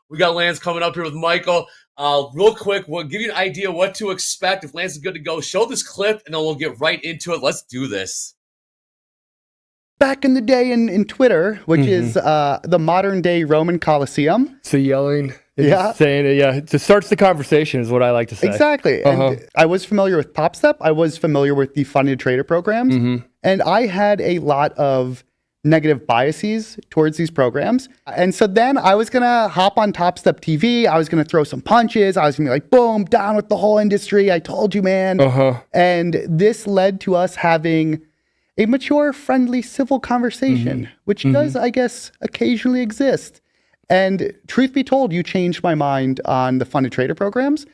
We got Lance coming up here with Michael. Real quick, we'll give you an idea what to expect. If Lance is good to go, show this clip, and then we'll get right into it. Let's do this. Back in the day in Twitter, which is the modern day Roman Colosseum. So yelling, Yeah. saying it, yeah, it just starts the conversation is what I like to say. Exactly. And I was familiar with Topstep. I was familiar with the funded trader programs. And I had a lot of negative biases towards these programs. And so then I was going to hop on TopstepTV. I was going to throw some punches. I was going to be like, boom, down with the whole industry. I told you, man. And this led to us having a mature, friendly, civil conversation, which does, I guess, occasionally exist. And truth be told, you changed my mind on the funded trader programs.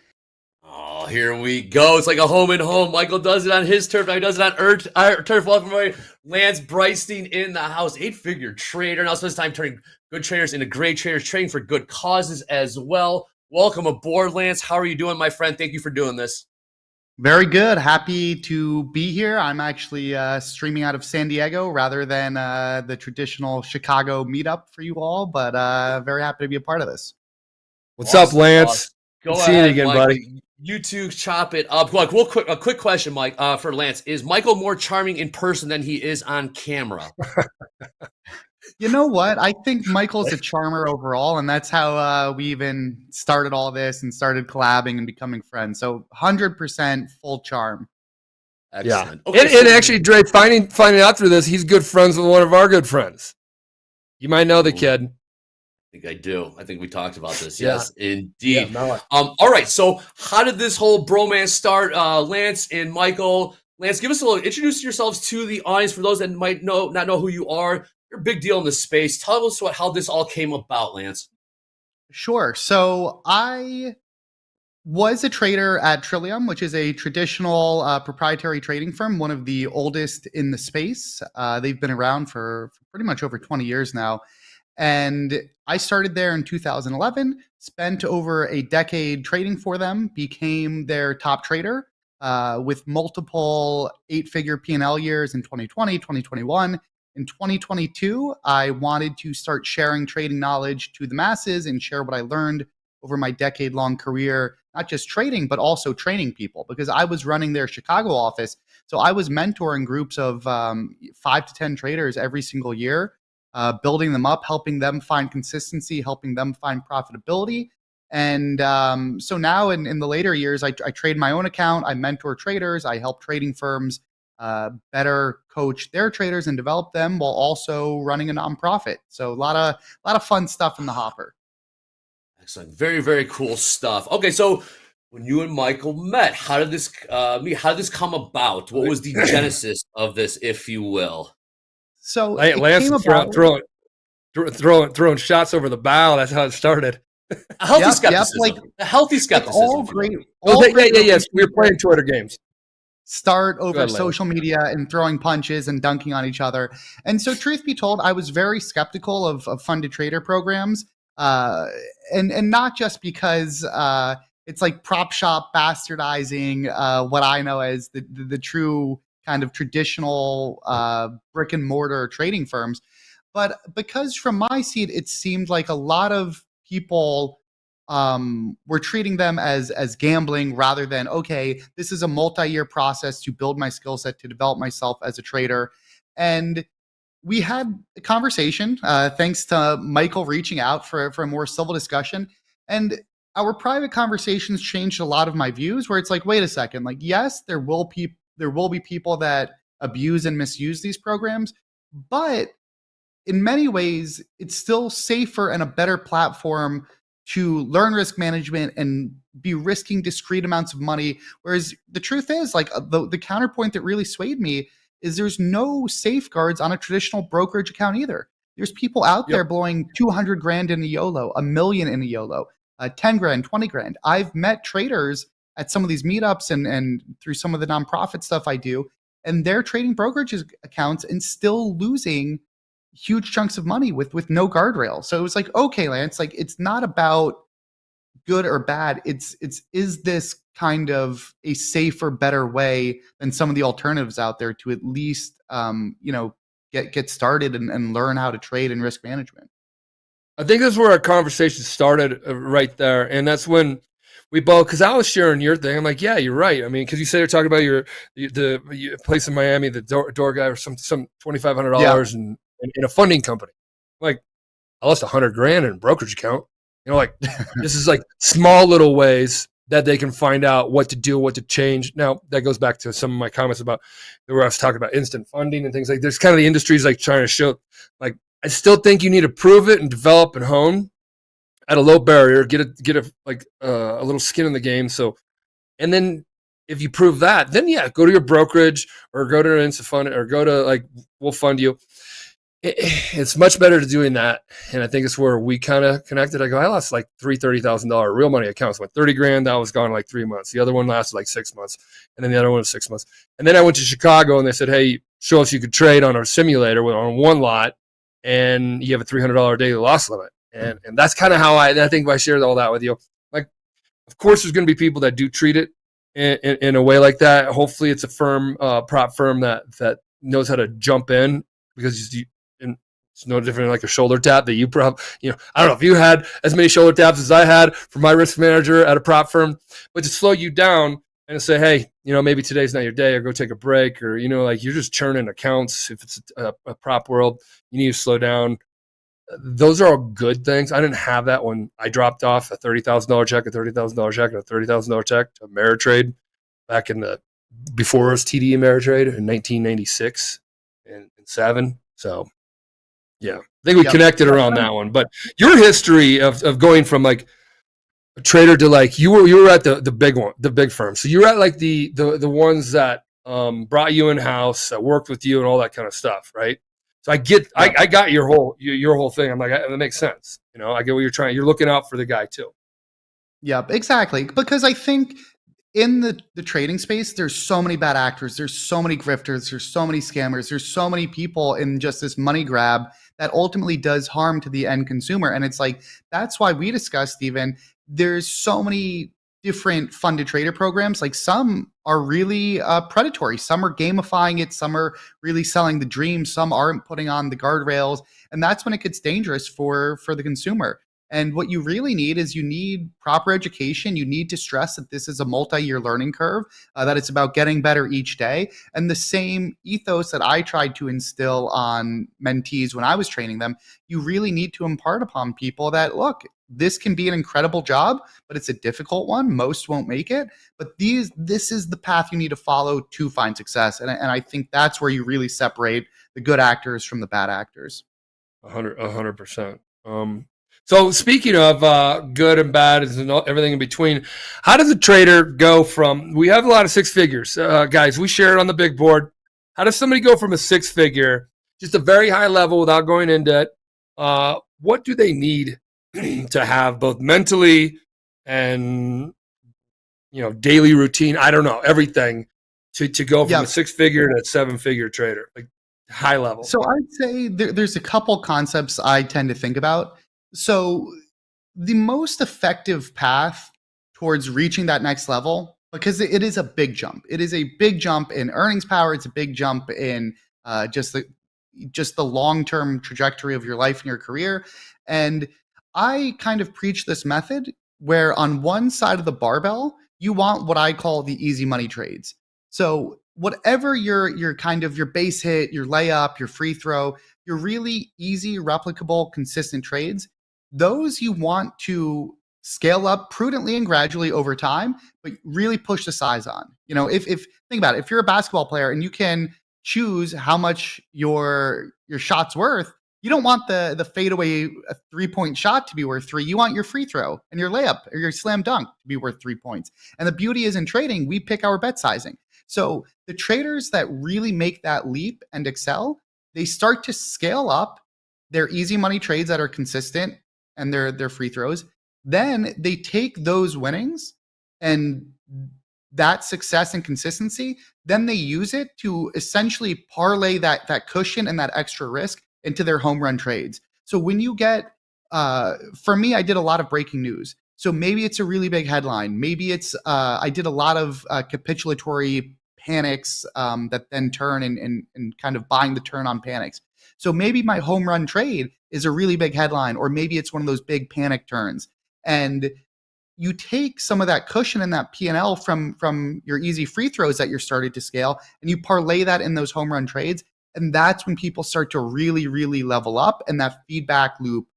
Oh, here we go. It's like a home and home. Michael does it on his turf. Now he does it on our turf. Welcome, everybody. Lance Breitstein in the house. 8-figure trader. Now spends time turning good traders into great traders, trading for good causes as well. Welcome aboard, Lance. How are you doing, my friend? Thank you for doing this. Very good. Happy to be here. I'm actually streaming out of San Diego rather than the traditional Chicago meetup for you all, but very happy to be a part of this. What's up, Lance? Awesome. Go See ahead, you again, Michael. buddy. You two chop it up. Like, a quick question, Mike, for Lance. Is Michael more charming in person than he is on camera? You know what? I think Michael's a charmer overall, and that's how we even started all this and started collabing and becoming friends. So 100% full charm. Excellent. Yeah. Okay, And actually, Dre, finding out through this, he's good friends with one of our good friends. You might know the kid. I think I do. I think we talked about this. Yeah. Yes, indeed. Yeah, all right. So how did this whole bromance start? Lance and Michael. Lance, give us a little, introduce yourselves to the audience for those that might not know who you are. You're a big deal in the space. Tell us how this all came about, Lance. Sure. So I was a trader at Trillium, which is a traditional proprietary trading firm, one of the oldest in the space. They've been around for pretty much over 20 years now. And I started there in 2011, spent over a decade trading for them, became their top trader with multiple 8-figure P&L years in 2020, 2021. In 2022, I wanted to start sharing trading knowledge to the masses and share what I learned over my decade-long career, not just trading, but also training people, because I was running their Chicago office. So I was mentoring groups of 5 to 10 traders every single year, building them up, helping them find consistency, helping them find profitability. And so now in the later years, I trade my own account. I mentor traders. I help trading firms better coach their traders and develop them while also running a nonprofit. So a lot of fun stuff in the hopper. Excellent. Very, very cool stuff. Okay, so when you and Michael met, how did this come about? What was the genesis of this, if you will? So Lance throwing shots over the bow. That's how it started. A healthy skepticism. A healthy skepticism. All great. Yes. We were playing Twitter games. Start over social media and throwing punches and dunking on each other. And so truth be told, I was very skeptical of funded trader programs. And not just because it's like prop shop bastardizing what I know as the true kind of traditional brick and mortar trading firms, but because from my seat, it seemed like a lot of people we're treating them as gambling rather than, okay, this is a multi-year process to build my skill set, to develop myself as a trader. And we had a conversation, thanks to Michael reaching out for a more civil discussion. And our private conversations changed a lot of my views, where it's like, wait a second, like, yes, there will be people that abuse and misuse these programs, but in many ways, it's still safer and a better platform to learn risk management and be risking discrete amounts of money. Whereas the truth is, like, the counterpoint that really swayed me is there's no safeguards on a traditional brokerage account either. There's people out there blowing 200 grand in a YOLO, $1 million in a YOLO, 10 grand, 20 grand. I've met traders at some of these meetups and through some of the nonprofit stuff I do, and they're trading brokerage accounts and still losing huge chunks of money with no guardrail. So it was like, okay, Lance, like, it's not about good or bad. It's is this kind of a safer, better way than some of the alternatives out there to at least get started and learn how to trade and risk management. I think that's where our conversation started right there. And that's when we both, because I was sharing your thing. I'm like, yeah, you're right. I mean, because you said you're talking about your place in Miami, the door guy, or some Yeah. $2,500 in a funding company. Like, I lost $100,000 in a brokerage account. Like this is like small little ways that they can find out what to do, what to change. Now that goes back to some of my comments about where I was talking about instant funding and things like. There's kind of the industries like trying to show, like I still think you need to prove it and develop and hone at a low barrier, get a little skin in the game. So, and then if you prove that, then yeah, go to your brokerage or go to an instant fund or go to like we'll fund you. It's much better to doing that, and I think it's where we kind of connected. I lost like $30,000 real money accounts. Went $30,000. That was gone in like 3 months. The other one lasted like 6 months, and then the other one was 6 months. And then I went to Chicago, and they said, "Hey, show us you could trade on our simulator on one lot, and you have a $300 daily loss limit." And that's kind of how I think I shared all that with you. Like, of course, there's going to be people that do treat it in a way like that. Hopefully, it's a firm, prop firm that knows how to jump in because and it's no different than like a shoulder tap that you probably, I don't know if you had as many shoulder taps as I had from my risk manager at a prop firm, but to slow you down and to say, hey, maybe today's not your day, or go take a break, or, like you're just churning accounts. If it's a prop world, you need to slow down. Those are all good things. I didn't have that when I dropped off a $30,000 check, a $30,000 check, and a $30,000 check to Ameritrade back before it was TD Ameritrade in 1996 and 7. So, yeah, I think we connected around that one. But your history of going from like a trader to like you were at the big firm. So you were at like the ones that brought you in house, that worked with you, and all that kind of stuff, right? So I got your whole thing. I'm like, that makes sense. I get what you're trying. You're looking out for the guy too. Yeah, exactly. Because I think in the trading space, there's so many bad actors, there's so many grifters, there's so many scammers, there's so many people in just this money grab that ultimately does harm to the end consumer. And it's like, that's why we discussed, Steven, there's so many different funded trader programs. Like some are really predatory, some are gamifying it, some are really selling the dream, some aren't putting on the guardrails. And that's when it gets dangerous for the consumer. And what you really need is you need proper education. You need to stress that this is a multi-year learning curve, that it's about getting better each day. And the same ethos that I tried to instill on mentees when I was training them, you really need to impart upon people that, look, this can be an incredible job, but it's a difficult one. Most won't make it. But this is the path you need to follow to find success. And I think that's where you really separate the good actors from the bad actors. 100%. So speaking of good and bad and everything in between, how does a trader go from, we have a lot of six figures, guys, we share it on the big board. How does somebody go from a six figure, just a very high level without going into it? What do they need to have both mentally and, daily routine? I don't know, everything to go from a six figure to a seven figure trader, like high level. So I'd say there's a couple concepts I tend to think about. So the most effective path towards reaching that next level, because it is a big jump. It is a big jump in earnings power. It's a big jump in just the long-term trajectory of your life and your career. And I kind of preach this method where on one side of the barbell, you want what I call the easy money trades. So whatever your kind of your base hit, your layup, your free throw, your really easy, replicable, consistent trades, those you want to scale up prudently and gradually over time, but really push the size on. If think about it, if you're a basketball player and you can choose how much your shot's worth, you don't want the fadeaway 3-point shot to be worth 3. You want your free throw and your layup or your slam dunk to be worth 3 points. And the beauty is in trading, we pick our bet sizing. So the traders that really make that leap and excel, they start to scale up their easy money trades that are consistent and their free throws. Then they take those winnings and that success and consistency, then they use it to essentially parlay that cushion and that extra risk into their home run trades. So when you get, for me, I did a lot of breaking news. So maybe it's a really big headline. Maybe it's, I did a lot of capitulatory panics that then turn and kind of buying the turn on panics. So maybe my home run trade is a really big headline, or maybe it's one of those big panic turns. And you take some of that cushion and that P&L from your easy free throws that you're starting to scale, and you parlay that in those home run trades. And that's when people start to really, really level up, and that feedback loop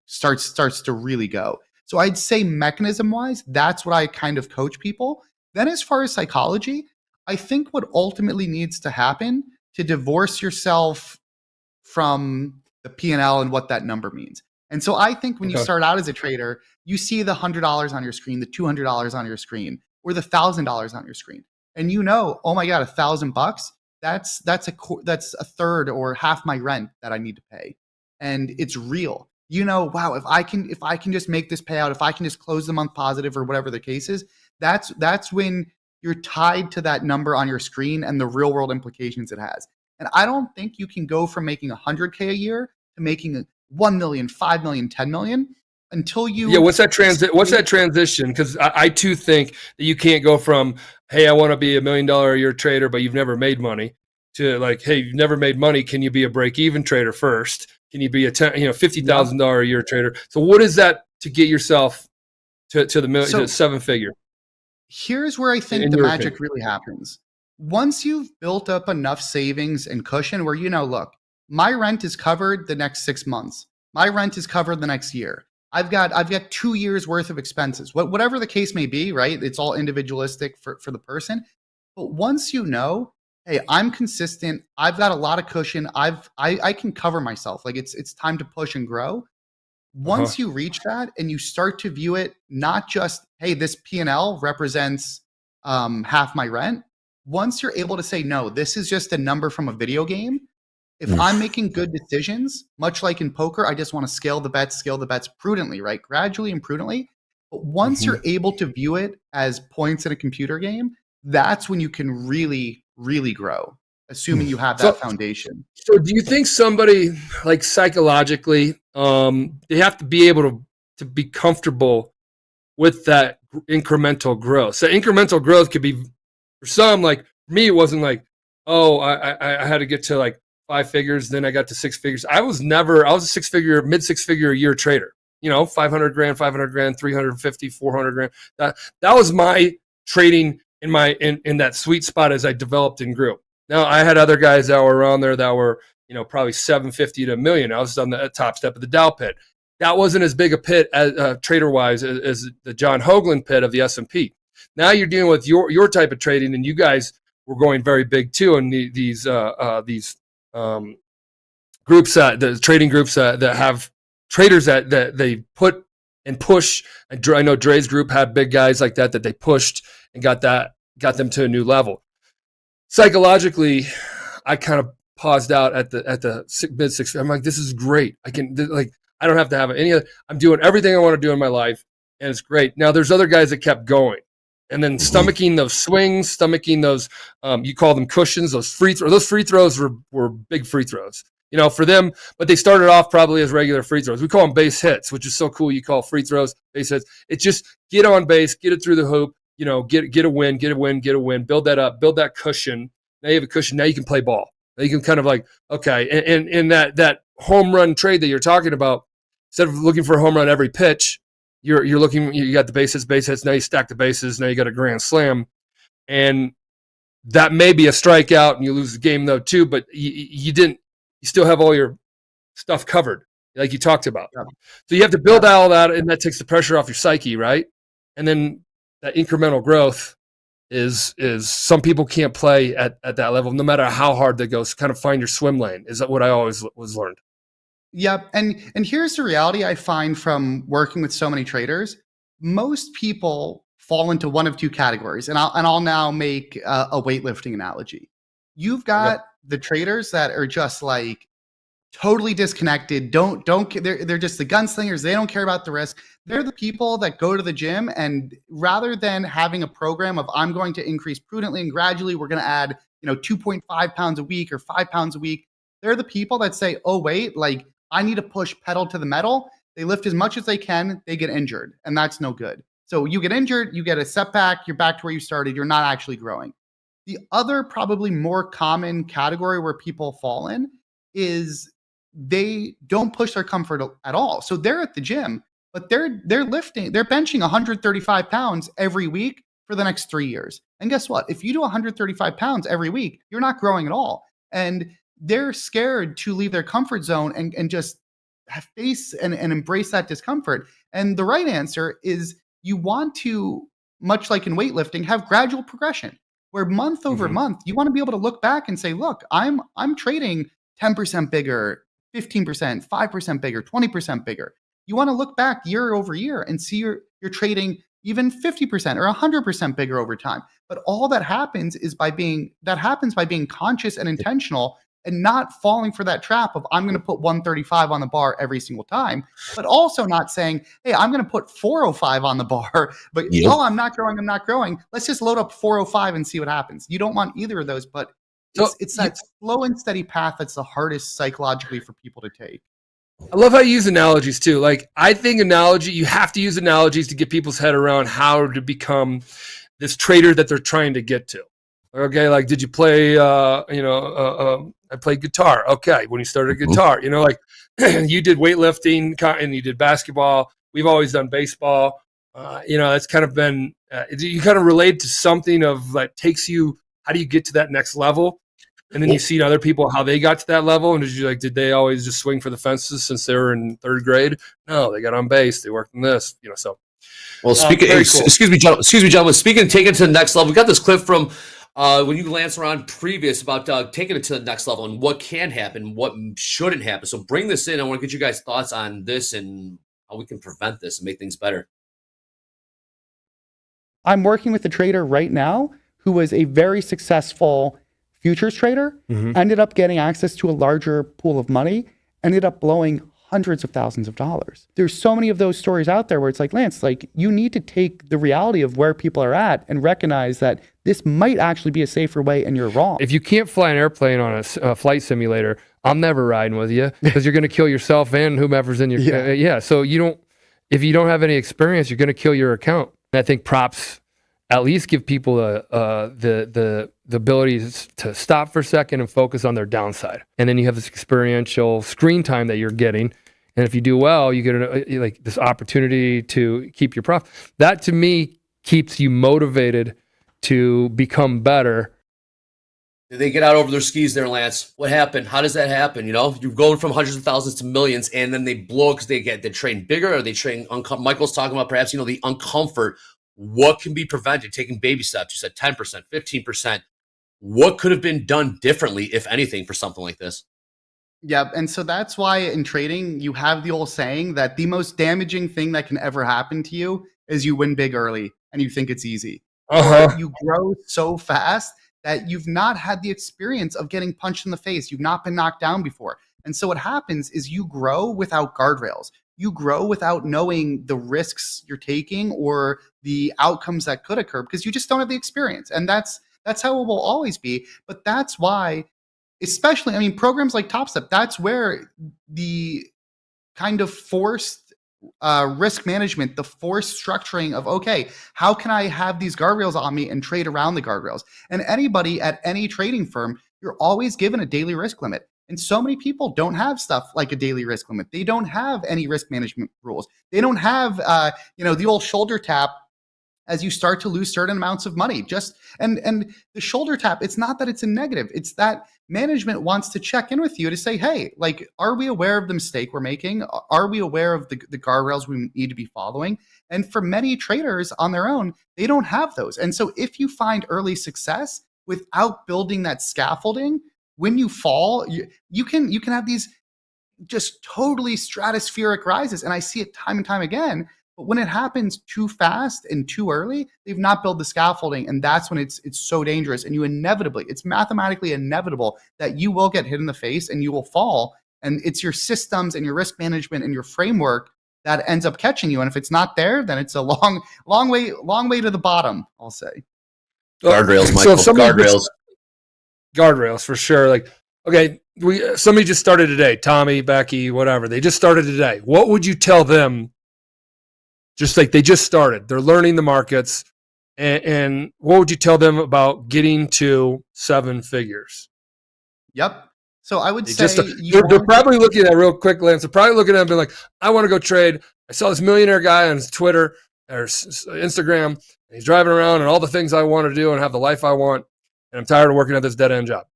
starts to really go. So I'd say mechanism wise, that's what I kind of coach people. Then as far as psychology, I think what ultimately needs to happen to divorce yourself from the P&L and what that number means. And so I think when you start out as a trader, you see the $100 on your screen, the $200 on your screen, or the $1,000 on your screen, and you know, oh my God, $1,000. That's a third or half my rent that I need to pay, and it's real. You know, wow, if I can just make this payout, if I can just close the month positive or whatever the case is, that's when you're tied to that number on your screen and the real world implications it has. And I don't think you can go from making 100K a year to making 1 million, 5 million, 10 million until you. Yeah. What's that transition? Because I too think that you can't go from, hey, I want to be $1 million a year trader, but you've never made money, to like, hey, you've never made money. Can you be a break even trader first? Can you be a $50,000 a year trader? So what is that to get yourself to the million, to 7-figure? Here's where I think the magic really happens. Once you've built up enough savings and cushion where, you know, look, my rent is covered the next 6 months. My rent is covered the next year. I've got 2 years worth of expenses. Whatever the case may be, right? It's all individualistic for the person. But once you know, hey, I'm consistent, I've got a lot of cushion, I can cover myself. Like it's time to push and grow. Once you reach that and you start to view it not just, hey, this P&L represents half my rent. Once you're able to say, no, this is just a number from a video game. If I'm making good decisions, much like in poker, I just want to scale the bets prudently, right? Gradually and prudently. But once you're able to view it as points in a computer game, that's when you can really, really grow, assuming you have that foundation. So do you think somebody, like, psychologically, they have to be able to be comfortable with that incremental growth? So incremental growth could be, for some, like for me, it wasn't like, oh, I had to get to like 5 figures, then I got to 6 figures. I was a mid 6 figure a year trader. You know, 500 grand, 350, 400 grand. That was my trading in that sweet spot as I developed and grew. Now I had other guys that were around there that were, you know, probably 750 to $1 million. I was on the top step of the Dow pit. That wasn't as big a pit as trader wise as the John Hoagland pit of the S&P. Now you're dealing with your type of trading, and you guys were going very big too. And these groups, the trading groups that have traders that they put and push. I know Dre's group had big guys like that they pushed and got them to a new level. Psychologically, I kind of paused out at the mid 6. I'm like, this is great. I don't have to have any other. I'm doing everything I want to do in my life, and it's great. Now there's other guys that kept going, and then stomaching those swings, stomaching those, you call them cushions, those free throws. Those free throws were big free throws, you know, for them. But they started off probably as regular free throws. We call them base hits, which is so cool. You call free throws base hits. It's just get on base, get it through the hoop. You know, get a win, build that up, build that cushion. Now you have a cushion. Now you can play ball. Now you can kind of like, okay, and that home run trade that you're talking about, instead of looking for a home run every pitch, you're looking. You got the base hits. Now you stack the bases. Now you got a grand slam, and that may be a strikeout, and you lose the game though too. But you didn't. You still have all your stuff covered, like you talked about. Yeah. So you have to build all that, and that takes the pressure off your psyche, right? And then that incremental growth is some people can't play at that level, no matter how hard they go. So kind of find your swim lane is what I always was learned. Yep. And here's the reality I find from working with so many traders. Most people fall into one of two categories. And I'll now make a weightlifting analogy. You've got the traders that are just like totally disconnected. They're just the gunslingers. They don't care about the risk. They're the people that go to the gym, and rather than having a program of I'm going to increase prudently and gradually, we're going to add, 2.5 pounds a week or 5 pounds a week. They're the people that say, oh, wait, like I need to push pedal to the metal. They lift as much as they can. They get injured, and that's no good. So you get injured, you get a setback, you're back to where you started. You're not actually growing. The other probably more common category where people fall in is they don't push their comfort at all. So they're at the gym, but they're benching 135 pounds every week for the next 3 years. And guess what? If you do 135 pounds every week, you're not growing at all. And they're scared to leave their comfort zone and just face and embrace that discomfort. And the right answer is you want to, much like in weightlifting, have gradual progression where month over month, you want to be able to look back and say, look, I'm trading 10% bigger, 15%, 5% bigger, 20% bigger. You want to look back year over year and see you're trading even 50% or 100% bigger over time. But all that happens is by being conscious and intentional and not falling for that trap of I'm going to put 135 on the bar every single time, but also not saying, hey, I'm going to put 405 on the bar, but I'm not growing. Let's just load up 405 and see what happens. You don't want either of those, but it's that slow and steady path that's the hardest psychologically for people to take. I love how you use analogies too. Like, I think you have to use analogies to get people's head around how to become this trader that they're trying to get to. Okay, like, did you play, I played guitar. Okay, when you started guitar, like you did weightlifting and you did basketball. We've always done baseball. That's kind of been, you kind of relate to something of that takes you, how do you get to that next level? And then you see other people, how they got to that level. And did they always just swing for the fences since they were in third grade? No, they got on base. They worked in this, so. Well, speaking, cool. excuse me, gentlemen. Speaking of taking it to the next level, we got this clip from when you Lance were on previous about taking it to the next level and what can happen, what shouldn't happen. So bring this in. I want to get you guys' thoughts on this and how we can prevent this and make things better. I'm working with a trader right now who was a very successful futures trader, ended up getting access to a larger pool of money, ended up blowing hundreds of thousands of dollars. There's so many of those stories out there where it's like, Lance, like, you need to take the reality of where people are at and recognize that this might actually be a safer way and you're wrong. If you can't fly an airplane on a flight simulator, I'm never riding with you because you're going to kill yourself and whomever's in your So if you don't have any experience, you're going to kill your account. And I think props at least give people the ability to stop for a second and focus on their downside. And then you have this experiential screen time that you're getting. And if you do well, you get this opportunity to keep your profit. That to me keeps you motivated to become better. Did they get out over their skis there, Lance? What happened? How does that happen? You're going from hundreds of thousands to millions, and then they blow because they train bigger, or they train Michael's talking about perhaps, the uncomfort. What can be prevented? Taking baby steps. You said 10%, 15%. What could have been done differently, if anything, for something like this? Yeah, and so that's why in trading, you have the old saying that the most damaging thing that can ever happen to you is you win big early and you think it's easy. Or you grow so fast that you've not had the experience of getting punched in the face. You've not been knocked down before. And so what happens is you grow without guardrails. You grow without knowing the risks you're taking or the outcomes that could occur because you just don't have the experience. And that's how it will always be. But that's why, especially, programs like Topstep, that's where the kind of forced risk management, the forced structuring of, okay, how can I have these guardrails on me and trade around the guardrails? And anybody at any trading firm, you're always given a daily risk limit. And so many people don't have stuff like a daily risk limit. They don't have any risk management rules. They don't have, the old shoulder tap as you start to lose certain amounts of money. And the shoulder tap, it's not that it's a negative. It's that management wants to check in with you to say, hey, like, are we aware of the mistake we're making? Are we aware of the guardrails we need to be following? And for many traders on their own, they don't have those. And so if you find early success without building that scaffolding, when you fall, you can have these just totally stratospheric rises. And I see it time and time again. But when it happens too fast and too early, they've not built the scaffolding. And that's when it's so dangerous. And it's mathematically inevitable that you will get hit in the face and you will fall. And it's your systems and your risk management and your framework that ends up catching you. And if it's not there, then it's a long way to the bottom, I'll say. Guardrails, Michael. Guardrails for sure. Like, okay, somebody just started today, Tommy, Becky, whatever. They just started today. What would you tell them? Just like they just started, they're learning the markets, and what would you tell them about getting to 7 figures? Yep. So I would They say just they're probably looking at real quick, Lance. They're probably looking at it and being like, I want to go trade. I saw this millionaire guy on his Twitter or Instagram. And he's driving around and all the things I want to do and have the life I want. And I'm tired of working at this dead end job.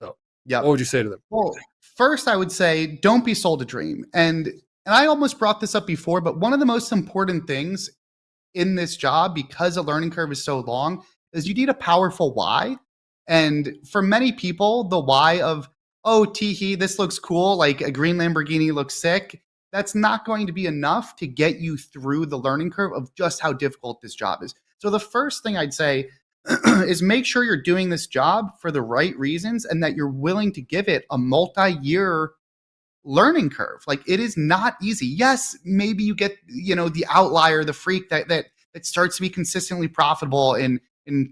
So what would you say to them? Well, first I would say don't be sold a dream. And I almost brought this up before, but one of the most important things in this job, because the learning curve is so long, is you need a powerful why. And for many people, the why of, oh, teehee, this looks cool, like a green Lamborghini looks sick, that's not going to be enough to get you through the learning curve of just how difficult this job is. So the first thing I'd say is make sure you're doing this job for the right reasons and that you're willing to give it a multi-year learning curve. Like, it is not easy. Yes, maybe you get, the outlier, the freak that starts to be consistently profitable in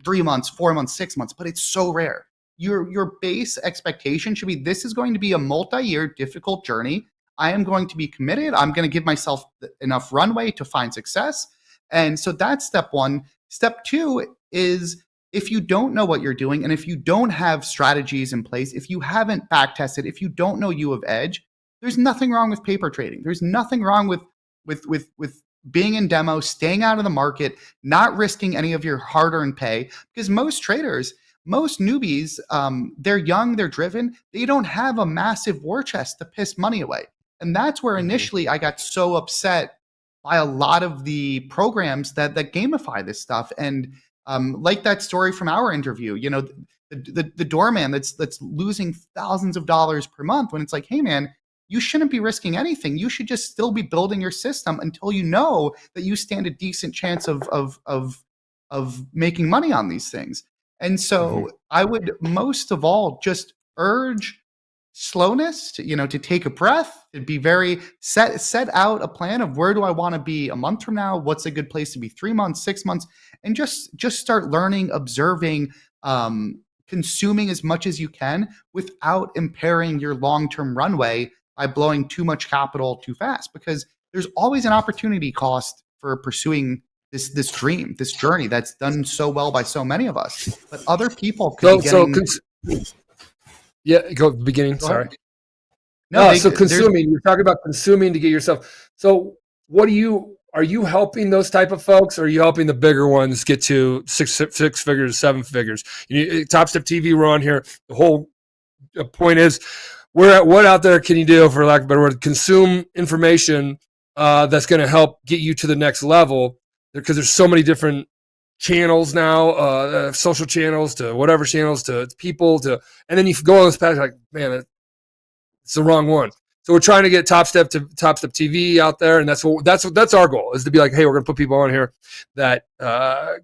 3 months, 4 months, 6 months, but it's so rare. Your base expectation should be, this is going to be a multi-year difficult journey. I am going to be committed. I'm going to give myself enough runway to find success. And so that's step one. Step two is, if you don't know what you're doing and if you don't have strategies in place, if you haven't back tested, if you don't know U of Edge, there's nothing wrong with paper trading. There's nothing wrong with being in demo, staying out of the market, not risking any of your hard-earned pay. Because most traders, most newbies, they're young, they're driven. They don't have a massive war chest to piss money away. And that's where initially I got so upset by a lot of the programs that gamify this stuff. And like that story from our interview, the doorman that's losing thousands of dollars per month, when it's like, hey man, you shouldn't be risking anything. You should just still be building your system until you know that you stand a decent chance of making money on these things. And so I would most of all just urge slowness, to take a breath, to be very set out a plan of, where do I want to be a month from now? What's a good place to be 3 months, 6 months? And just start learning, observing, consuming as much as you can without impairing your long-term runway by blowing too much capital too fast, because there's always an opportunity cost for pursuing this dream, this journey that's done so well by so many of us. But other people could be getting... Go beginning. Sorry. No, so consuming. You're talking about consuming to get yourself. So are you helping those type of folks, or are you helping the bigger ones get to six figures, 7 figures? TopstepTV, we're on here. The whole point is, what out there can you do, for lack of a better word, consume information that's going to help get you to the next level, because there's so many different channels now, social channels to whatever channels to people to, and then you go on this path like, man, it's the wrong one. So we're trying to get TopstepTV out there, and that's our goal, is to be like, hey, we're going to put people on here that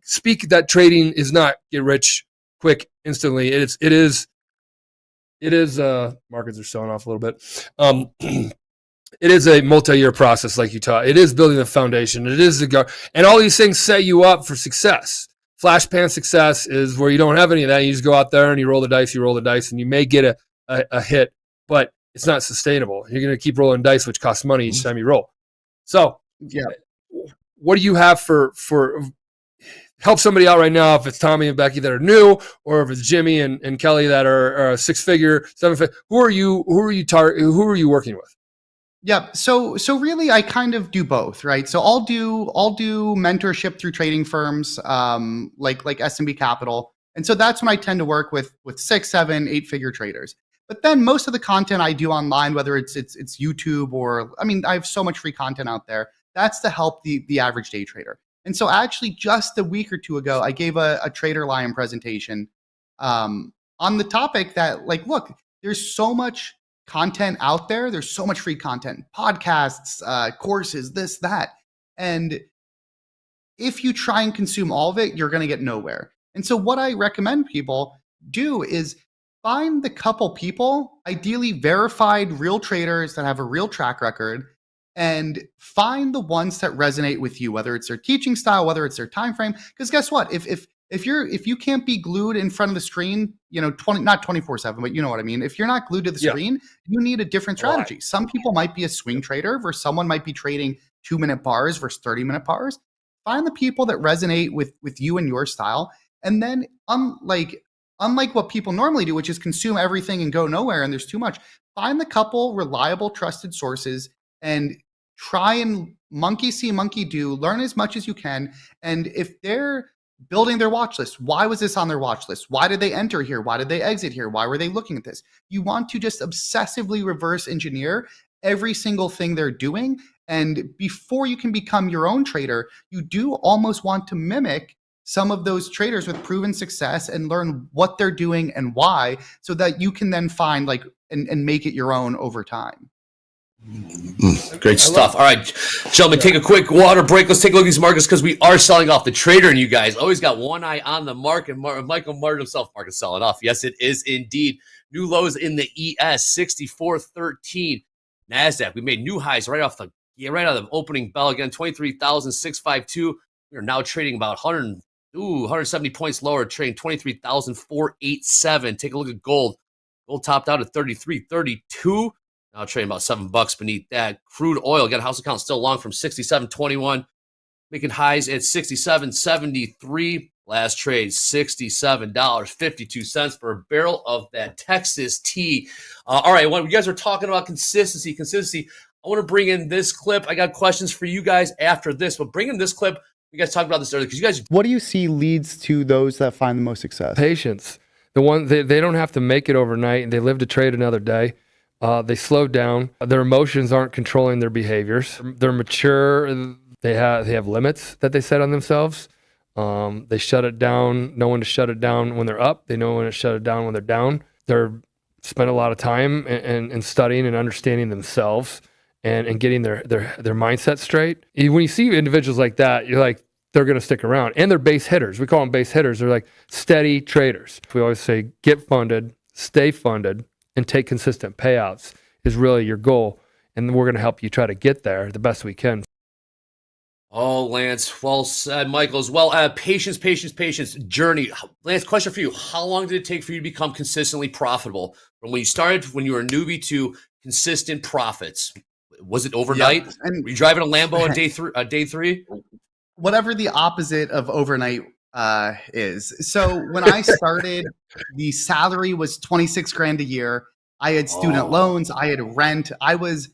speak that trading is not get rich quick instantly. It is markets are selling off a little bit. It is a multi-year process, like you taught. It is building a foundation. It is and all these things set you up for success. Flash pan success is where you don't have any of that. You just go out there and you roll the dice, and you may get a hit, but it's not sustainable. You're going to keep rolling dice, which costs money each time you roll. So, what do you have for help somebody out right now? If it's Tommy and Becky that are new, or if it's Jimmy and Kelly that are 6-figure, 7-figure, who are you working with? Yeah. So really, I kind of do both, right? So I'll do mentorship through trading firms, like SMB Capital, and so that's when I tend to work with 6, 7, 8-figure traders. But then most of the content I do online, whether it's YouTube or, I have so much free content out there. That's to help the average day trader. And so actually, just a week or two ago, I gave a Trader Lion presentation on the topic that, like, look, there's so much content out there. There's so much free content, podcasts, courses, this, that. And if you try and consume all of it, you're going to get nowhere. And so what I recommend people do is find the couple people, ideally verified real traders that have a real track record, and find the ones that resonate with you, whether it's their teaching style, whether it's their time frame. Because guess what? If you can't be glued in front of the screen, not 24/7, but you know what I mean. If you're not glued to the screen, you need a different strategy. Some people might be a swing trader, versus someone might be trading 2-minute bars versus 30-minute bars. Find the people that resonate with you and your style, and then unlike what people normally do, which is consume everything and go nowhere, and there's too much, find the couple reliable, trusted sources and try and monkey see, monkey do, learn as much as you can. And if they're building their watch list, why was this on their watch list? Why did they enter here? Why did they exit here? Why were they looking at this? You want to just obsessively reverse engineer every single thing they're doing. And before you can become your own trader, you do almost want to mimic some of those traders with proven success and learn what they're doing and why, so that you can then find and make it your own over time. Great stuff. All right, gentlemen, take a quick water break. Let's take a look at these markets because we are selling off. The trader and you guys always got one eye on the market. Michael Martin himself, market selling off. Yes, it is indeed. New lows in the ES, 64.13. NASDAQ, we made new highs right out of the opening bell again, 23,652. We are now trading about 170 points lower, trading 23,487. Take a look at gold. Gold topped out at 33.32. Now trading about $7 beneath that. Crude oil, again, house account still long from 67.21, making highs at 67.73. Last trade, $67.52 for a barrel of that Texas tea. All right, when you guys are talking about consistency, I want to bring in this clip. I got questions for you guys after this, but bring in this clip. You guys talked about this earlier because you guys. What do you see leads to those that find the most success? Patience. The one they don't have to make it overnight, and they live to trade another day. They slow down. Their emotions aren't controlling their behaviors. They're mature. They have limits that they set on themselves. They shut it down, know when to shut it down when they're up. They know when to shut it down when they're down. They're spend a lot of time in studying and understanding themselves and getting their mindset straight. When you see individuals like that, you're like, they're going to stick around. And they're base hitters. We call them base hitters. They're like steady traders. We always say, get funded, stay funded, and take consistent payouts is really your goal. And we're going to help you try to get there the best we can. Oh, Lance, well said, Michael, as well. Patience, journey. Lance, question for you. How long did it take for you to become consistently profitable? From when you started, when you were a newbie, to consistent profits? Was it overnight? Yep. And were you driving a Lambo on day three? Whatever the opposite of overnight is. So when I started, the salary was 26 grand a year. I had student loans. I had rent. I was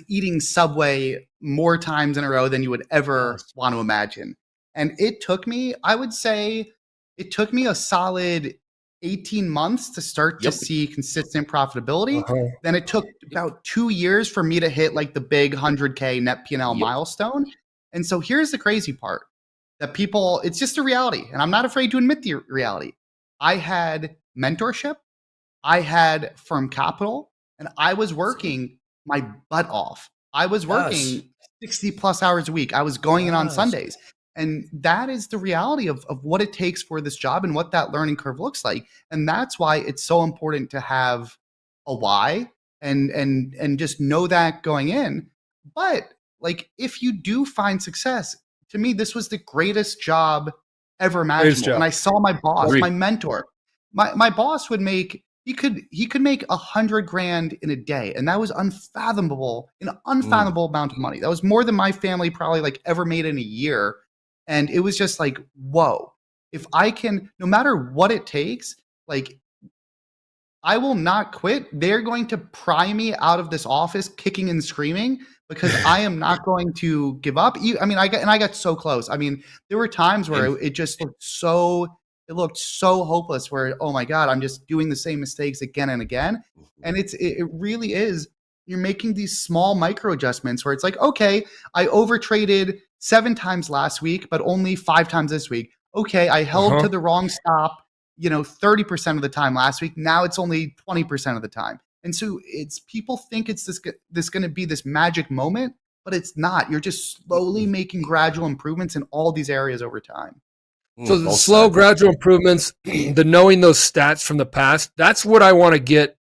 eating Subway more times in a row than you would ever want to imagine. And it took me, I would say, a solid 18 months to start to see consistent profitability. Then it took about 2 years for me to hit like the big 100K net P&L milestone. And so here's the crazy part that people, it's just a reality. And I'm not afraid to admit the reality. I had mentorship, I had firm capital, and I was working my butt off. I was working 60 plus hours a week. I was going in on Sundays. And that is the reality of what it takes for this job and what that learning curve looks like. And that's why it's so important to have a why and just know that going in. But like, if you do find success, to me, this was the greatest job ever imaginable. And I saw my boss, my mentor, my boss would make, he could make 100 grand in a day. And that was an unfathomable amount of money. That was more than my family probably like ever made in a year. And it was just like, whoa, if I can, no matter what it takes, like, I will not quit. They're going to pry me out of this office kicking and screaming because I am not going to give up. I mean, I got so close. I mean, there were times where it just looked so hopeless where, oh my God, I'm just doing the same mistakes again and again. And it really is, you're making these small micro adjustments where it's like, okay, I overtraded 7 times last week, but only 5 times this week. Okay, I held to the wrong stop, 30% of the time last week. Now it's only 20% of the time. And so it's, people think it's this going to be this magic moment, but it's not. You're just slowly making gradual improvements in all these areas over time. So the slow, gradual improvements, the knowing those stats from the past, that's what I want to get.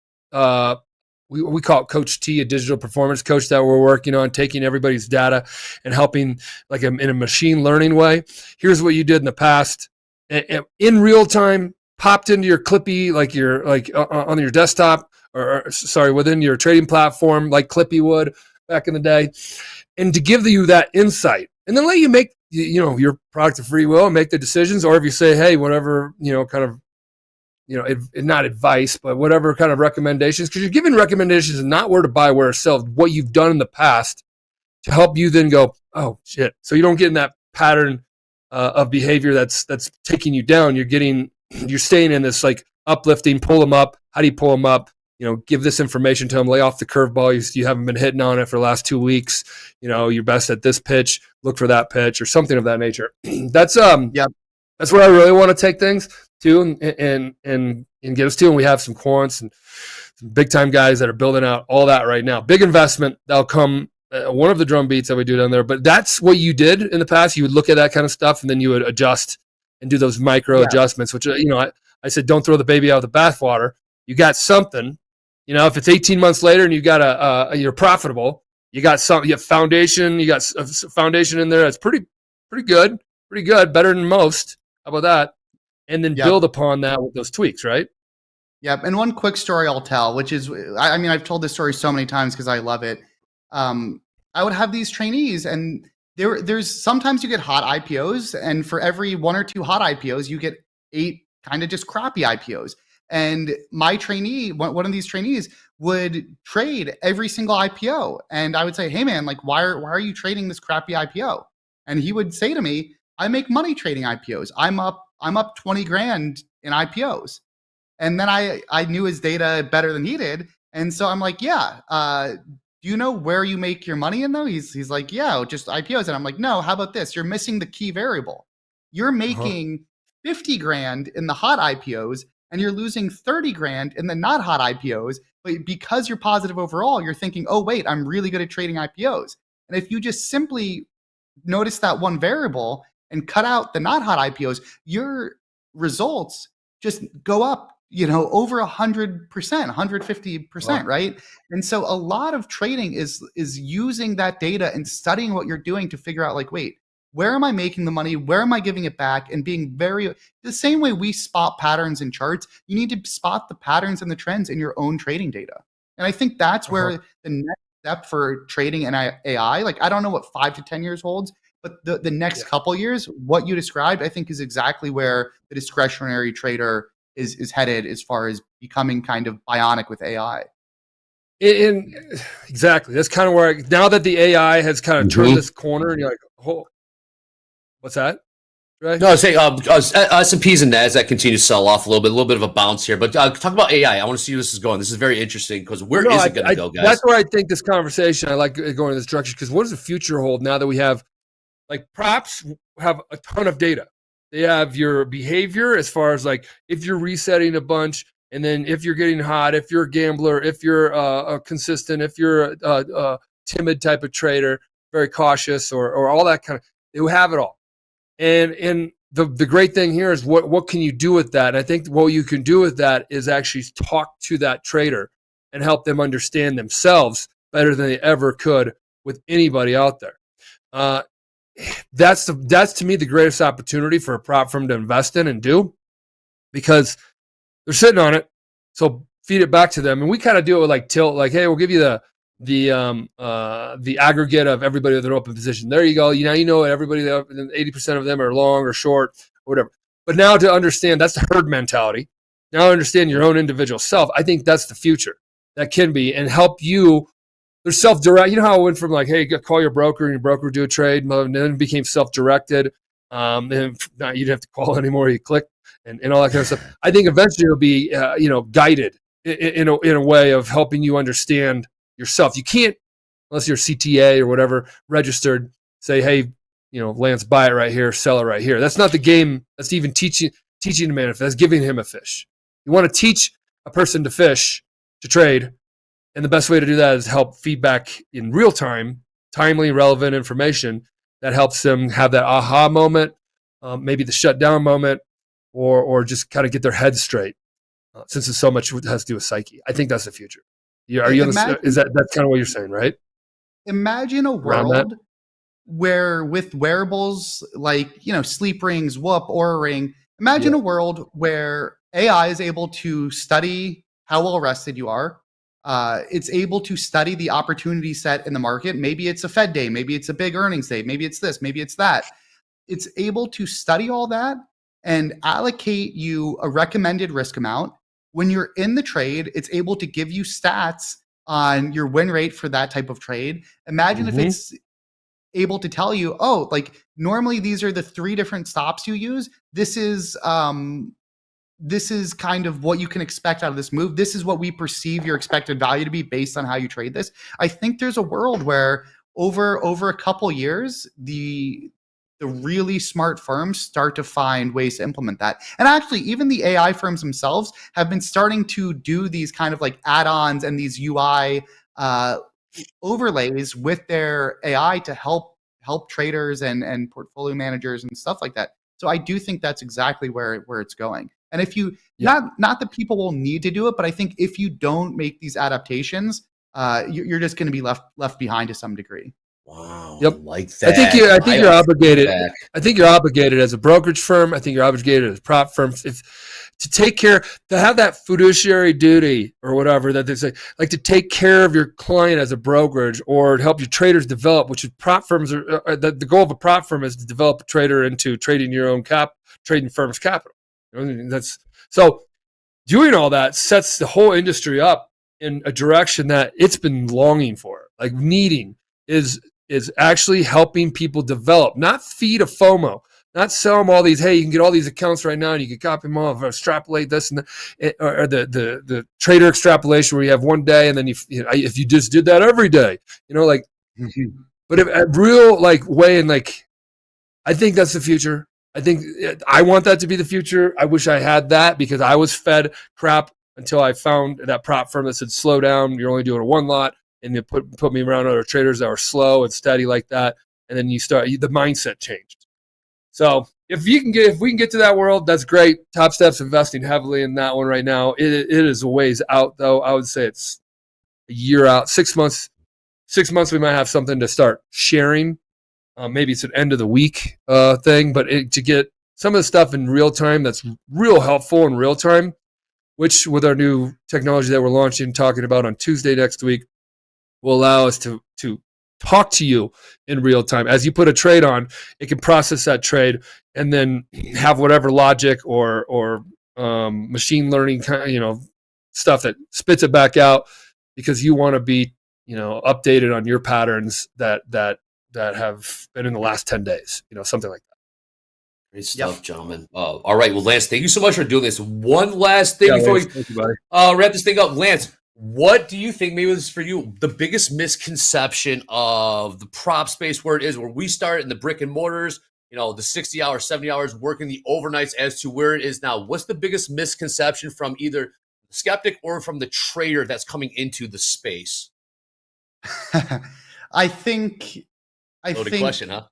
We call it Coach T, a digital performance coach that we're working on, taking everybody's data and helping like in a machine learning way. Here's what you did in the past. In real time, popped into your Clippy, on your desktop, within your trading platform, like Clippy would back in the day, and to give you that insight, and then let you make your product of free will and make the decisions. Or if you say, hey, whatever, kind of not advice, but whatever kind of recommendations, because you're giving recommendations not where to buy, where to sell, what you've done in the past to help you then go, oh shit. So you don't get in that pattern of behavior that's taking you down. You're staying in this like uplifting, pull them up. How do you pull them up? Give this information to them, lay off the curveball. You haven't been hitting on it for the last 2 weeks. You're best at this pitch, look for that pitch or something of that nature. That's where I really want to take things to and get us to. And we have some quants and some big time guys that are building out all that right now. Big investment that'll come. One of the drum beats that we do down there, but that's what you did in the past. You would look at that kind of stuff and then you would adjust and do those micro adjustments, which, I said, don't throw the baby out with the bathwater. You got something, if it's 18 months later and you got you're profitable, you got foundation, you got a foundation in there. That's pretty good, better than most. How about that? And then build upon that with those tweaks, right? Yep. And one quick story I'll tell, which is, I've told this story so many times because I love it. I would have these trainees, and there's sometimes you get hot IPOs, and for every 1 or 2 hot IPOs, you get 8 kind of just crappy IPOs. And my trainee, one of these trainees, would trade every single IPO, and I would say, "Hey man, like why are you trading this crappy IPO?" And he would say to me, "I make money trading IPOs. I'm up 20 grand in IPOs." And then I knew his data better than he did, and so I'm like, "Yeah, do you know where you make your money in though?" He's like, "Yeah, just IPOs." And I'm like, "No, how about this? You're missing the key variable. You're making 50 grand in the hot IPOs and you're losing 30 grand in the not hot IPOs. But because you're positive overall, you're thinking, oh, wait, I'm really good at trading IPOs. And if you just simply notice that one variable and cut out the not hot IPOs, your results just go up, over 100%, 150%, right? And so a lot of trading is using that data and studying what you're doing to figure out, like, wait, where am I making the money? Where am I giving it back? And being the same way we spot patterns in charts, you need to spot the patterns and the trends in your own trading data. And I think that's where the next step for trading and AI, like, I don't know what 5 to 10 years holds, but the next couple years, what you described, I think is exactly where the discretionary trader is headed as far as becoming kind of bionic with AI. Exactly. That's kind of where, now that the AI has kind of turned this corner and you're like, oh, what's that? Right? No, I was saying S&Ps and NASDAQ continue to sell off a little bit of a bounce here. But talk about AI. I want to see where this is going. This is very interesting because where is it going to go, guys? That's where I think this conversation, I like going in this direction, because what does the future hold now that we have, like, props have a ton of data. They have your behavior as far as, like, if you're resetting a bunch, and then if you're getting hot, if you're a gambler, if you're consistent, if you're a timid type of trader, very cautious, or all that kind of, they have it all. And the great thing here is what can you do with that? And I think what you can do with that is actually talk to that trader and help them understand themselves better than they ever could with anybody out there. That's to me the greatest opportunity for a prop firm to invest in and do, because they're sitting on it. So feed it back to them, and we kind of do it with like tilt, like, hey, we'll give you the aggregate of everybody with an open position. There you go. Everybody, 80% of them are long or short or whatever. But now to understand, that's the herd mentality. Now understand your own individual self. I think that's the future that can be, and help you. They're self-direct. You know how it went from like, hey, call your broker and your broker do a trade, and then it became self-directed. And now you didn't have to call anymore. You click and all that kind of stuff. I think eventually it'll be guided in a way of helping you understand yourself. You can't, unless you're CTA or whatever registered, say, hey, Lance, buy it right here, sell it right here. That's not the game. That's even teaching a man. That's giving him a fish. You want to teach a person to fish, to trade. And the best way to do that is help feedback in real time, timely, relevant information that helps them have that aha moment, maybe the shutdown moment, or just kind of get their head straight. Since it's so much has to do with psyche, I think that's the future. That's kind of what you're saying, right? Imagine a world where, with wearables like sleep rings, Whoop, Oura Ring, imagine a world where AI is able to study how well rested you are. It's able to study the opportunity set in the market. Maybe it's a Fed day, maybe it's a big earnings day, maybe it's this, maybe it's that. It's able to study all that and allocate you a recommended risk amount. When you're in the trade, it's able to give you stats on your win rate for that type of trade. Imagine if it's able to tell you, oh, like normally these are the 3 different stops you use. This is kind of what you can expect out of this move. This is what we perceive your expected value to be based on how you trade this. I think there's a world where over a couple years, the really smart firms start to find ways to implement that. And actually, even the AI firms themselves have been starting to do these kind of like add-ons and these UI overlays with their AI to help traders and portfolio managers and stuff like that. So I do think that's exactly where it's going. And if you not that people will need to do it, but I think if you don't make these adaptations, you're just going to be left behind to some degree. Wow. Yep. I like that. I think you're obligated. I think you're obligated as a brokerage firm. I think you're obligated as a prop firm to take care, to have that fiduciary duty or whatever that they say, like to take care of your client as a brokerage or to help your traders develop, which is prop firms are, the goal of a prop firm is to develop a trader into trading your own trading firm's capital. You know, that's so doing all that sets the whole industry up in a direction that it's been longing for, like needing is actually helping people develop, not feed a FOMO, not sell them all these, hey, you can get all these accounts right now and you can copy them all, or extrapolate this and that, or the trader extrapolation where you have one day and then if you just did that every day, like, but a real like way and like, I think that's the future. I think I want that to be the future. I wish I had that because I was fed crap until I found that prop firm that said, slow down, you're only doing a 1 lot. And they put me around other traders that were slow and steady like that. And then the mindset changed. So if we can get to that world, that's great. TopStep's investing heavily in that one right now. It is a ways out though. I would say it's a year out, 6 months. 6 months, we might have something to start sharing. Maybe it's an end of the week thing, but to get some of the stuff in real time, that's real helpful in real time, which with our new technology that we're launching, talking about on Tuesday next week, will allow us to talk to you in real time. As you put a trade on, it can process that trade and then have whatever logic or machine learning stuff that spits it back out because you want to be updated on your patterns that have been in the last 10 days, something like that. Great stuff, gentlemen. All right. Well, Lance, thank you so much for doing this. One last thing before we wrap this thing up. Lance, what do you think, maybe this is for you, the biggest misconception of the prop space where we started in the brick and mortars, the 60 hours, 70 hours, working the overnights as to where it is now? What's the biggest misconception from either the skeptic or from the trader that's coming into the space? I think question, huh?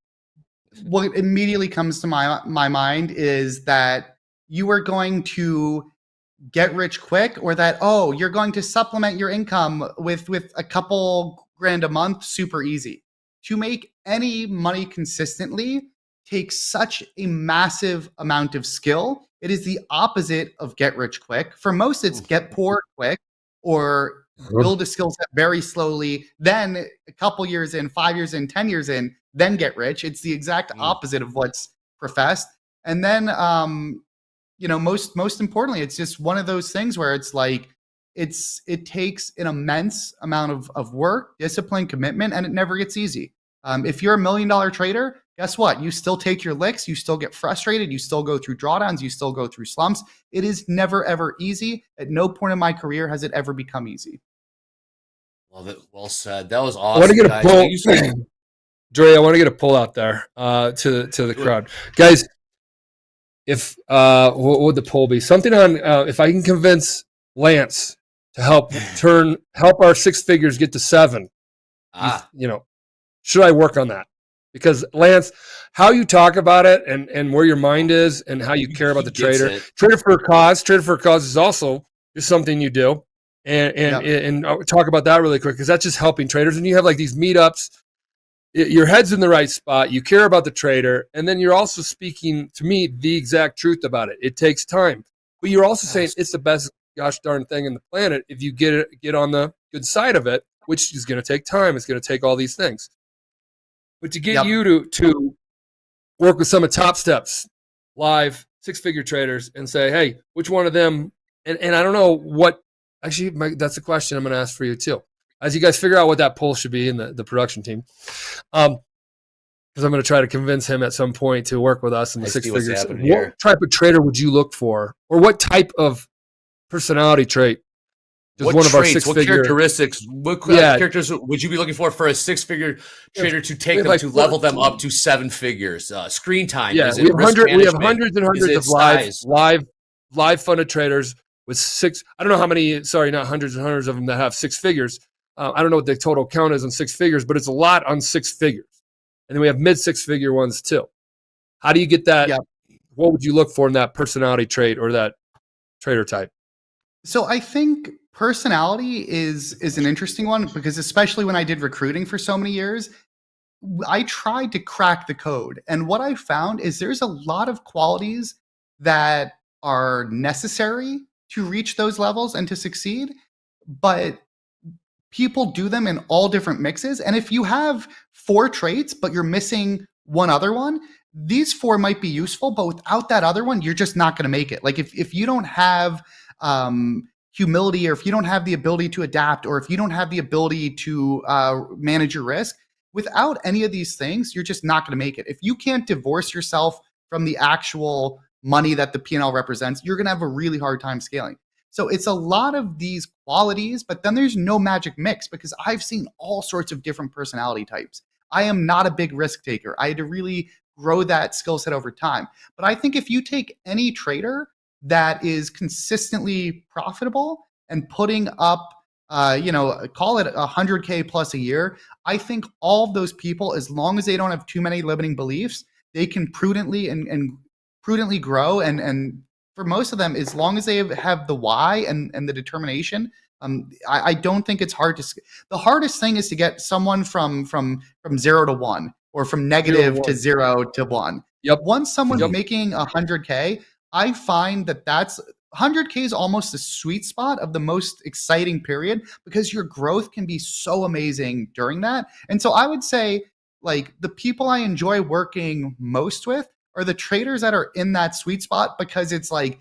What immediately comes to my mind is that you are going to get rich quick, or that, oh, you're going to supplement your income with a couple grand a month, super easy. To make any money consistently takes such a massive amount of skill. It is the opposite of get rich quick. For most, it's get poor quick or build a skill set very slowly, then a couple years in, 5 years in, 10 years in, then get rich. It's the exact opposite of what's professed. And then most importantly, it's just one of those things where it's like it takes an immense amount of work, discipline, commitment, and it never gets easy. If you're $1 million trader, guess what? You still take your licks, you still get frustrated, you still go through drawdowns, you still go through slumps. It is never ever easy. At no point in my career has it ever become easy. Love it. Well said. That was awesome. I want to get a pull, Dre. I want to get a pull out there to the crowd, guys. If what would the poll be? Something on if I can convince Lance to help our 6 figures get to 7. Should I work on that? Because Lance, how you talk about it and where your mind is and how you care about the trader. Trader for a cause is also just something you do. And talk about that really quick, because that's just helping traders. And you have like these meetups. Your head's in the right spot. You care about the trader. And then you're also speaking to me the exact truth about it. It takes time. But you're also saying it's the best gosh darn thing in the planet if you get on the good side of it, which is going to take time. It's going to take all these things. But to get you to work with some of Topstep's live six-figure traders and say, hey, which one of them? And I don't know what. Actually, that's a question I'm going to ask for you too. As you guys figure out what that poll should be in the production team, because I'm going to try to convince him at some point to work with us in the six figures. What type of trader would you look for, or what type of personality trait does what one traits, of our six-figure characteristics? What characters would you be looking for a six-figure trader to take them to level them up to 7 figures? Screen time. Yeah, Is it we have hundreds and hundreds of size? live funded traders with I don't know how many. Sorry, not hundreds and hundreds of them that have 6 figures. I don't know what the total count is on 6 figures, but it's a lot on 6 figures. And then we have mid 6-figure ones too. How do you get that? Yeah. What would you look for in that personality trait or that trader type? So I think personality is an interesting one, because especially when I did recruiting for so many years, I tried to crack the code. And what I found is there's a lot of qualities that are necessary to reach those levels and to succeed, but people do them in all different mixes. And if you have 4 traits, but you're missing one other one, these 4 might be useful, but without that other one, you're just not going to make it. Like if you don't have humility, or if you don't have the ability to adapt, or if you don't have the ability to manage your risk, without any of these things, you're just not going to make it. If you can't divorce yourself from the actual money that the P&L represents, you're going to have a really hard time scaling. So it's a lot of these qualities, but then there's no magic mix, because I've seen all sorts of different personality types. I am not a big risk taker. I had to really grow that skill set over time. But I think if you take any trader that is consistently profitable and putting up, call it 100K plus a year, I think all of those people, as long as they don't have too many limiting beliefs, they can prudently and prudently grow. And for most of them, as long as they have the why and the determination, I don't think it's hard to. The hardest thing is to get someone from 0 to 1, or from negative to 0 to 1. Yep. Once someone's making 100K, I find that's 100K is almost the sweet spot of the most exciting period, because your growth can be so amazing during that. And so I would say, like, the people I enjoy working most with are the traders that are in that sweet spot, because it's like,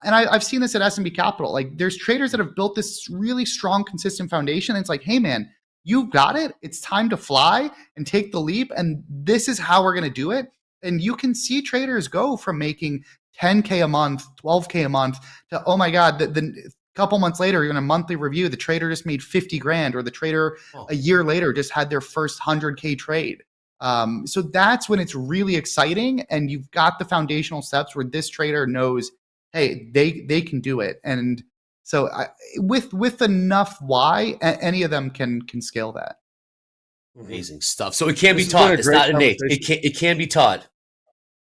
and I've seen this at S&B Capital, like there's traders that have built this really strong, consistent foundation. And it's like, hey man, you've got it. It's time to fly and take the leap. And this is how we're going to do it. And you can see traders go from making 10K a month, 12K a month to, oh my God, the couple months later, in a monthly review, the trader just made 50 grand, or the trader a year later just had their first 100K trade. So that's when it's really exciting, and you've got the foundational steps where this trader knows, hey, they can do it. And so with enough why, any of them can scale that. Amazing stuff. So it can be taught. It's not innate. It can be taught.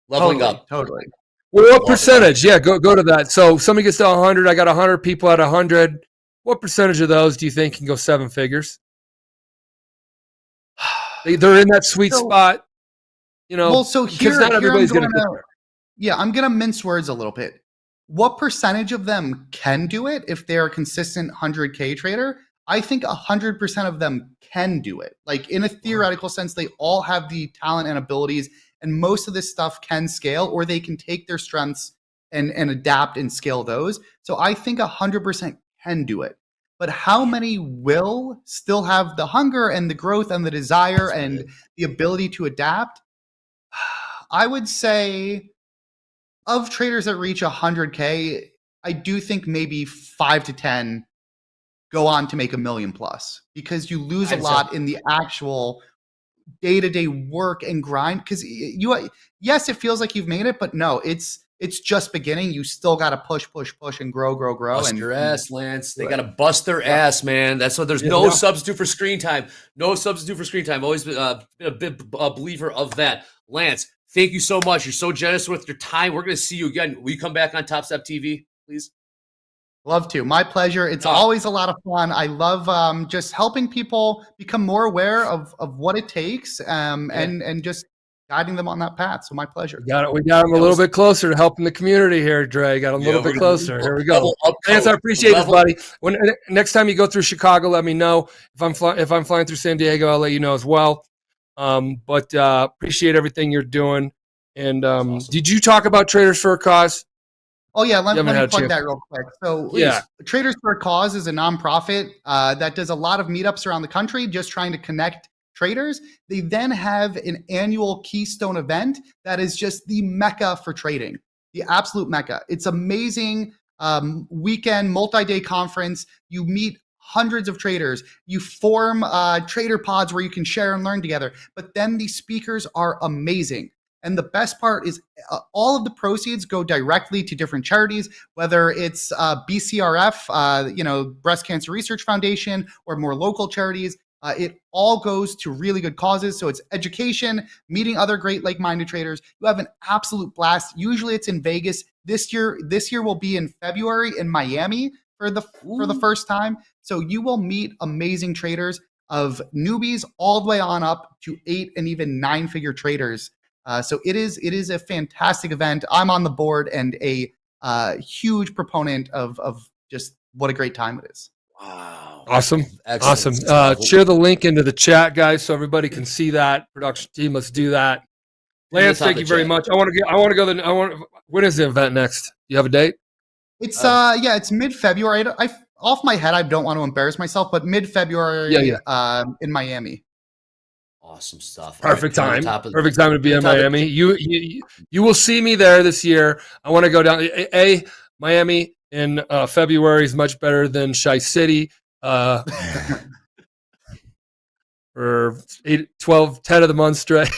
Leveling up. Totally. Well, what percentage? Yeah, go to that. So somebody gets to 100. I got 100 people at 100. What percentage of those do you think can go 7 figures? They're in that sweet spot, Well, so here, not everybody's going to. Yeah, I'm going to mince words a little bit. What percentage of them can do it if they're a consistent 100K trader? I think 100% of them can do it. Like, in a theoretical sense, they all have the talent and abilities, and most of this stuff can scale, or they can take their strengths and adapt and scale those. So I think 100% can do it. But how many will still have the hunger and the growth and the desire and the ability to adapt? I would say, of traders that reach 100K, I do think maybe 5 to 10 go on to make $1 million plus, because you lose a lot in the actual day-to-day work and grind. Because yes, it feels like you've made it, but no, it's just beginning. You still got to push and grow. Bust your ass, Lance. They got to bust their ass, man. That's what. There's no substitute for screen time. No substitute for screen time. Always been a big believer of that. Lance, thank you so much. You're so generous with your time. We're going to see you again. Will you come back on TopstepTV, please? Love to. My pleasure. It's always a lot of fun. I love just helping people become more aware of what it takes, and just guiding them on that path. So my pleasure. We got them a little bit closer to helping the community here, Dre. Got a little bit closer. Here we go. Lance, I appreciate this, buddy. Next time you go through Chicago, let me know. If I'm flying through San Diego, I'll let you know as well. But appreciate everything you're doing. And awesome. did you talk about Traders for a Cause? Oh yeah, let me had a plug chance. that real quick. So Yeah. Traders for a Cause is a nonprofit that does a lot of meetups around the country, just trying to connect traders. They then have an annual Keystone event that is just the mecca for trading, the absolute mecca. It's amazing. Weekend, multi-day conference. You meet hundreds of traders. You form trader pods where you can share and learn together. But then the speakers are amazing. And the best part is all of the proceeds go directly to different charities, whether it's BCRF, Breast Cancer Research Foundation, or more local charities. It all goes to really good causes. So it's education, meeting other great like-minded traders. You have an absolute blast. Usually it's in Vegas. This year will be in February in Miami for the first time. So you will meet amazing traders, of newbies all the way on up to 8 and even 9-figure traders. So it is a fantastic event. I'm on the board and a huge proponent of just what a great time it is. Wow. Awesome. Excellent Awesome. Share the link into the chat, guys, so everybody can see that. Production team, let's do that. Lance, thank you very much. I want to go. When is the event next? Do you have a date? It's it's mid-February. I off my head, I don't want to embarrass myself, but mid-February in Miami. Awesome stuff. Perfect time. Perfect time to be in Miami. You will see me there this year. I want to go down. Miami in February is much better than Chi City. For 10 of the month straight.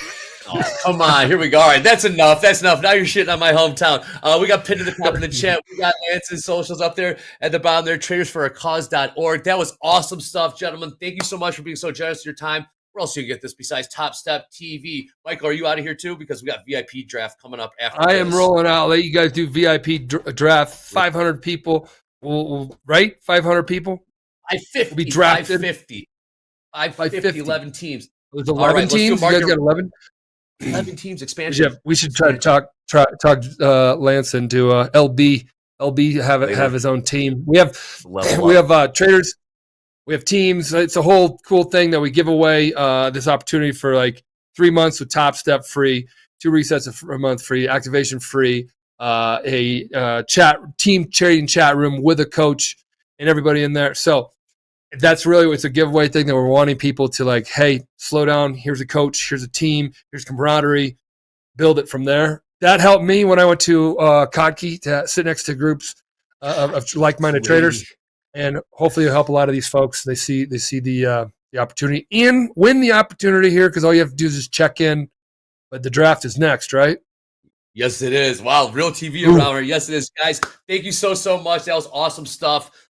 Oh, come on, here we go. All right, that's enough. That's enough. Now you're shitting on my hometown. We got pinned to the top of the chat. We got Lance's socials up there at the bottom there, tradersforacause.org. That was awesome stuff, gentlemen. Thank you so much for being so generous with your time. Where else do you get this besides TopstepTV? Michael, are you out of here too? Because we got VIP draft coming up after I am rolling out. Let you guys do VIP draft. 500 people. Right? 500 people? 550. We'll be drafted. 550. 11 teams. There's 11 teams? You guys got 11? 11 teams expansion. Yeah, we should try to talk Lance into LB. LB have his own team. We have traders. We have teams. It's a whole cool thing that we give away this opportunity for like 3 months with Topstep free, 2 resets a month free, activation free, a team trading chat room with a coach and everybody in there. So that's really it's a giveaway thing that we're wanting people to like, hey, slow down. Here's a coach. Here's a team. Here's camaraderie. Build it from there. That helped me when I went to Kodke to sit next to groups of like-minded traders, and hopefully it'll help a lot of these folks. They see the opportunity and win the opportunity here because all you have to do is just check in. But the draft is next, right? Yes, it is. Wow, real TV around here. Yes, it is, guys. Thank you so much. That was awesome stuff.